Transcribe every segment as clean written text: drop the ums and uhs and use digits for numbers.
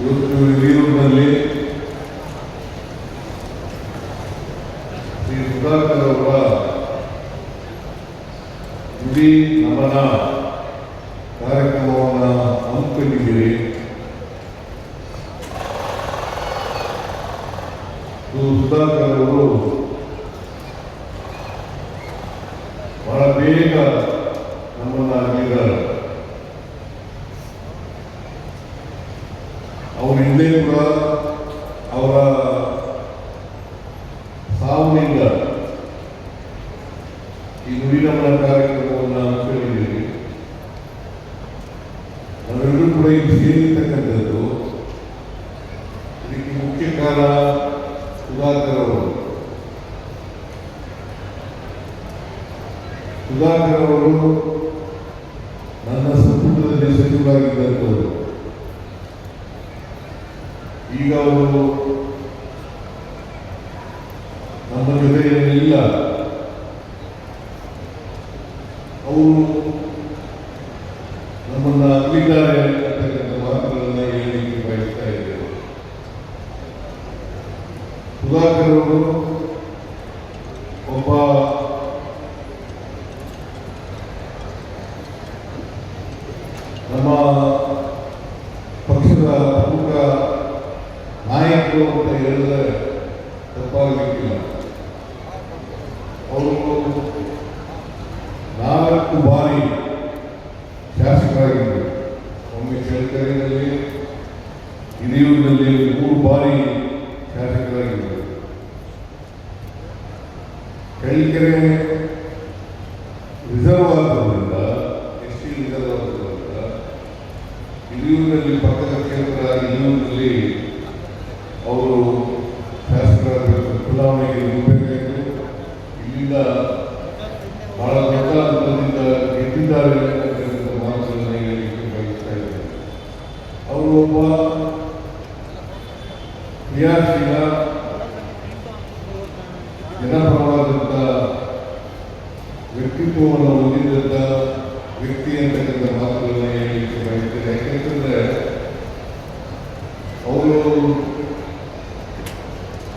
ಇವತ್ತು ಹಿರಿಯೂರಿನಲ್ಲಿ ಶ್ರೀ ಸುಧಾಕರ್ ಅವರ ನುಡಿ ನಮನ ಕಾರ್ಯಕ್ರಮವನ್ನು ಹಮ್ಮಿಕೊಂಡಿದ್ದೀರಿ. ಸುಧಾಕರ್ ಅವರು ಬಹಳ ಬೇಗ ನಮ್ಮನ್ನು ಆಗಿದ್ದಾರೆ. ಅವ್ರ ಹಿಂದೆ ಕೂಡ ಅವರ ಸಾವನಿಂದ ಈ ನುಡಿನಮನ ಕಾರ್ಯಕ್ರಮವನ್ನು ಹಮ್ಮಿಕೊಂಡಿದ್ದೀರಿ. ನಾವೆಲ್ಲರೂ ಕೂಡ ಇಲ್ಲಿ ಸೇರಿರ್ತಕ್ಕಂಥದ್ದು ಇದಕ್ಕೆ ಮುಖ್ಯ ಕಾರಣ ಸುಧಾಕರ್ ಅವರು. ಸುಧಾಕರ್ ಅವರು ನನ್ನ ಸಂಪುಟದಲ್ಲಿ ಸಚಿವರಾಗಿದ್ದಂಥವರು. ಈಗ ಅವರು ನಮ್ಮ ಜೊತೆಯಲ್ಲಿಲ್ಲ. ಅವರು ನಮ್ಮನ್ನು ಅಲ್ಲಿದ್ದಾರೆ ಅಂತಕ್ಕಂಥ ಮಾತುಗಳನ್ನು ಹೇಳಲಿಕ್ಕೆ ಬಯಸ್ತಾ ಇದ್ದೇವೆ. ಸುಧಾಕರ್ ಅವರು ಒಬ್ಬ ನಮ್ಮ ಪಕ್ಷದ ಪ್ರಮುಖ ನಾಯಕರು ಅಂತ ಹೇಳಿದ್ರೆ ತಪ್ಪಾಗಲಿಕ್ಕಿಲ್ಲ. ಅವರು 4 ಬಾರಿ ಶಾಸಕರಾಗಿದ್ದರು. ಒಮ್ಮೆ ಚಳ್ಳಕೆರೆಯಲ್ಲಿ, ಹಿರಿಯೂರಿನಲ್ಲಿ 3 ಬಾರಿ ಶಾಸಕರಾಗಿದ್ದರು. ಚಳ್ಳಕೆರೆ ರಿಸರ್ವ್ ಆಗೋದ್ರಿಂದ, ಎಸ್ಟಿ ರಿಸರ್ವ್ ಆಗೋದ್ರಿಂದ ಹಿರಿಯೂರಿನಲ್ಲಿ ಪಕ್ಕದ ಕ್ಷೇತ್ರ ಹಿರಿಯೂರಿನಲ್ಲಿ ಅವರು ಶಾಸಕರಾಗಬೇಕು, ಚುನಾವಣೆಗೆ ನಿಲ್ಲಬೇಕಾಯಿತು. ಇಲ್ಲಿಂದ ಬಹಳ ದೊಡ್ಡ ಅಂತರದಿಂದ ಗೆದ್ದಿದ್ದಾರೆ ಅಂತಕ್ಕಂಥ ಮಾತುಗಳನ್ನು ಹೇಳಲಿಕ್ಕೆ ಬಯಸ್ತಾ ಇದ್ದಾರೆ. ಅವರು ಒಬ್ಬ ಕ್ರಿಯಾಶೀಲ, ಜನಪರವಾದಂಥ ವ್ಯಕ್ತಿತ್ವವನ್ನು ಹೊಂದಿದ್ದಂಥ ವ್ಯಕ್ತಿ ಅಂತಕ್ಕಂಥ ಮಾತುಗಳನ್ನು ಹೇಳಲಿಕ್ಕೆ ಬಯಸ್ತಾರೆ. ಯಾಕೆಂತಂದರೆ ಅವರು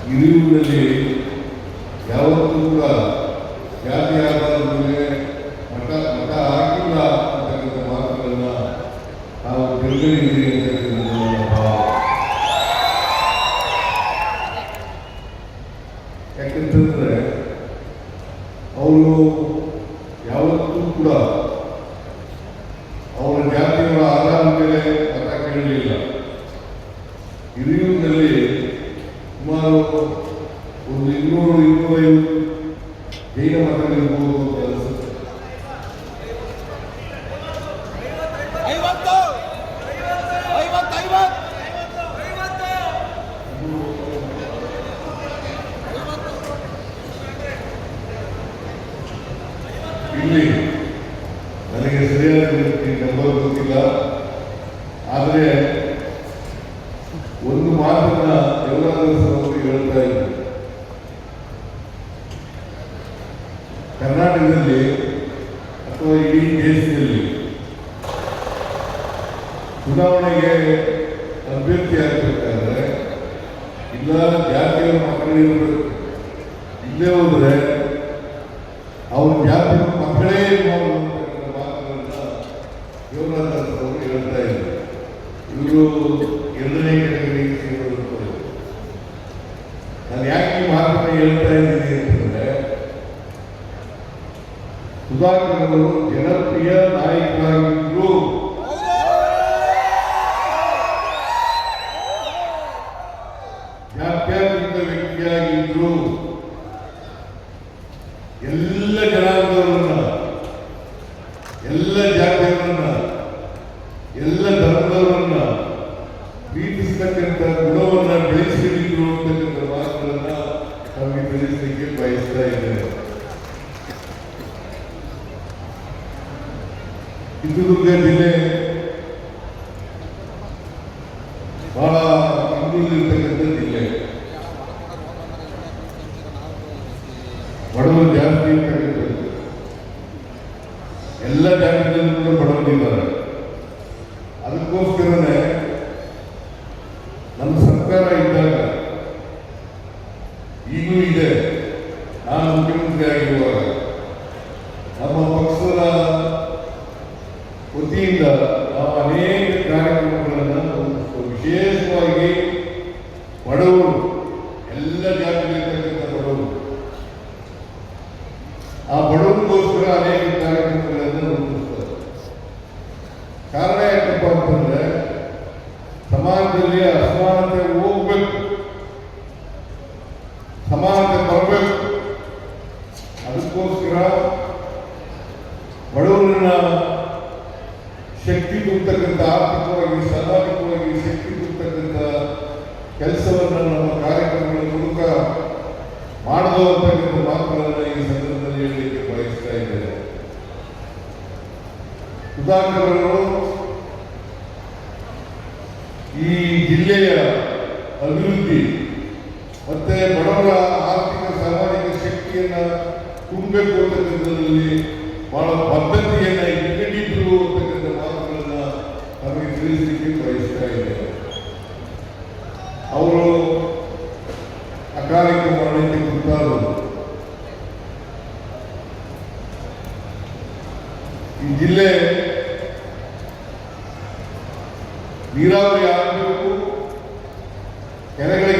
ಹಿರಿಯೂರಿನಲ್ಲಿ ಯಾವತ್ತೂ ಕೂಡ ಜಾತಿ ಆಧಾರದ ಮೇಲೆ ಮತ ಆಗಿಲ್ಲ ಅಂತಕ್ಕಂಥ ಮಾತುಗಳನ್ನು ನಾವು ತಿಳ್ಕೊಂಡಿದ್ದೀವಿ ಅಂತಕ್ಕಂಥ ಭಾವ. ಯಾಕೆಂತಂದರೆ ಅವರು ಯಾವತ್ತೂ ಕೂಡ ಅವರ ಜಾತಿಯವರ ಆಧಾರದ ಮೇಲೆ ಮತ ಕೇಳಲಿಲ್ಲ. ಹಿರಿಯೂರಿನಲ್ಲಿ ಸುಮಾರು ಒಂದು 200-250 ಜೈನ ಮತಗಳಿರ್ಬೋದು ಅಂತ ಅನಿಸುತ್ತೆ. ಇಲ್ಲಿ ನನಗೆ ಸರಿಯಾದ ನಂಬರ್ ಗೊತ್ತಿಲ್ಲ, ಆದರೆ ಒಂದು ಮಾತನ್ನ ಎಲ್ಲರೂ ಹೇಳ್ತಾ ಇದ್ದಾರೆ. ಕರ್ನಾಟಕದಲ್ಲಿ ಅಥವಾ ಇಡೀ ದೇಶದಲ್ಲಿ ಚುನಾವಣೆಗೆ ಅಭ್ಯರ್ಥಿ ಆಗಬೇಕಾದ್ರೆ ಇಲ್ಲ ಜಾತಿಯವರ ಮಕ್ಕಳಿರಬೇಕು, ಇಲ್ಲೇ ಹೋದರೆ ಅವ್ರ ಜಾತಿಯ ಮಕ್ಕಳೇ ಮಾಡುವಂತಕ್ಕಂಥ ಮಾತುಗಳನ್ನ ಯೋಗದಾಸ್ ಅವರು ಹೇಳ್ತಾ ಇದ್ದಾರೆ. ಇವರು 2ನೇ ಕೆಟಗರಿಗೆ ಸೇರಿರುತ್ತಾರೆ. ನಾನು ಯಾಕೆ ಈ ಮಾತನ್ನು ಹೇಳ್ತಾ ಇದ್ದೀನಿ ಅಂತಂದರೆ, ಸುಧಾಕರ್ ಅವರು ಜನಪ್ರಿಯ ನಾಯಕರಾಗಿದ್ದರು. ಜಾತ್ಯತೀತ ವ್ಯಕ್ತಿಯಾಗಿದ್ದರು. ಎಲ್ಲ ಜನಾಂಗದವರನ್ನ, ಎಲ್ಲ ಜಾತಿಯವರನ್ನ, ಎಲ್ಲ ಧರ್ಮದವರನ್ನ ಪ್ರೀತಿಸ್ತಕ್ಕಂಥ ಗುಣವನ್ನು ಬೆಳೆಸಿದ್ರು ಅಂತಕ್ಕಂಥ ಮಾತುಗಳನ್ನ ನಮಗೆ ತಿಳಿಸಲಿಕ್ಕೆ ಬಯಸ್ತಾ ಇದ್ದೇನೆ. ಚಿತ್ರದುರ್ಗ ವತಿಯಿಂದ ನಾವು ಅನೇಕ ಕಾರ್ಯಕ್ರಮಗಳನ್ನು ವಿಶೇಷವಾಗಿ ಬಡವರು, ಎಲ್ಲ ಜಾತಿಯಲ್ಲಿರ್ತಕ್ಕಂಥ ಬಡವರು, ಆ ಬಡವರಿಗೋಸ್ಕರ ಅನೇಕ ಕಾರ್ಯಕ್ರಮಗಳನ್ನು ರೂಪಿಸ್ತಾರೆ. ಕಾರಣ ಯಾಕಪ್ಪ ಅಂತಂದ್ರೆ ಸಮಾಜದಲ್ಲಿ ಅಸಮಾನತೆ ಹೋಗ್ಬೇಕು, ಸಮಾನತೆ ಬರಬೇಕು. ಅದಕ್ಕೋಸ್ಕರ ಬಡವರನ್ನ ಶಕ್ತಿ ತುಂಬತಕ್ಕಂಥ, ಆರ್ಥಿಕವಾಗಿ ಸಾಮಾಜಿಕವಾಗಿ ಶಕ್ತಿ ತುಂಬತಕ್ಕಂಥ ಕೆಲಸವನ್ನು ನಮ್ಮ ಕಾರ್ಯಕ್ರಮಗಳ ಮೂಲಕ ಮಾಡಲು ಅಂತಕ್ಕಂಥ ಮಾತುಗಳನ್ನು ಈ ಸಂದರ್ಭದಲ್ಲಿ ಹೇಳಲಿಕ್ಕೆ ಬಯಸ್ತಾ ಇದ್ದೇನೆ. ಸುಧಾಕರ್ ಅವರು ಈ ಜಿಲ್ಲೆಯ ಅಭಿವೃದ್ಧಿ ಮತ್ತೆ ಬಡವರ ಆರ್ಥಿಕ ಸಾಮಾಜಿಕ ಶಕ್ತಿಯನ್ನ ತುಂಬಬೇಕು ಅಂತಕ್ಕಂಥದ್ರಲ್ಲಿ ಬಹಳ ಬದ್ಧತೆಯನ್ನ ಇಟ್ಟಿದ್ರು ಅಂತಕ್ಕಂಥ ಮಾತುಗಳನ್ನ ನಮಗೆ ತಿಳಿಸಲಿಕ್ಕೆ ಬಯಸ್ತಾ ಇದ್ದೇವೆ. ಅವರು ಅಕಾಲಿಕ ಮರಣಕ್ಕೆ ಗುರುತಾದರು. ಈ ಜಿಲ್ಲೆ ನೀರಾವರಿ ಆಗಬೇಕು, ಕೆರೆಗಳಿಗೆ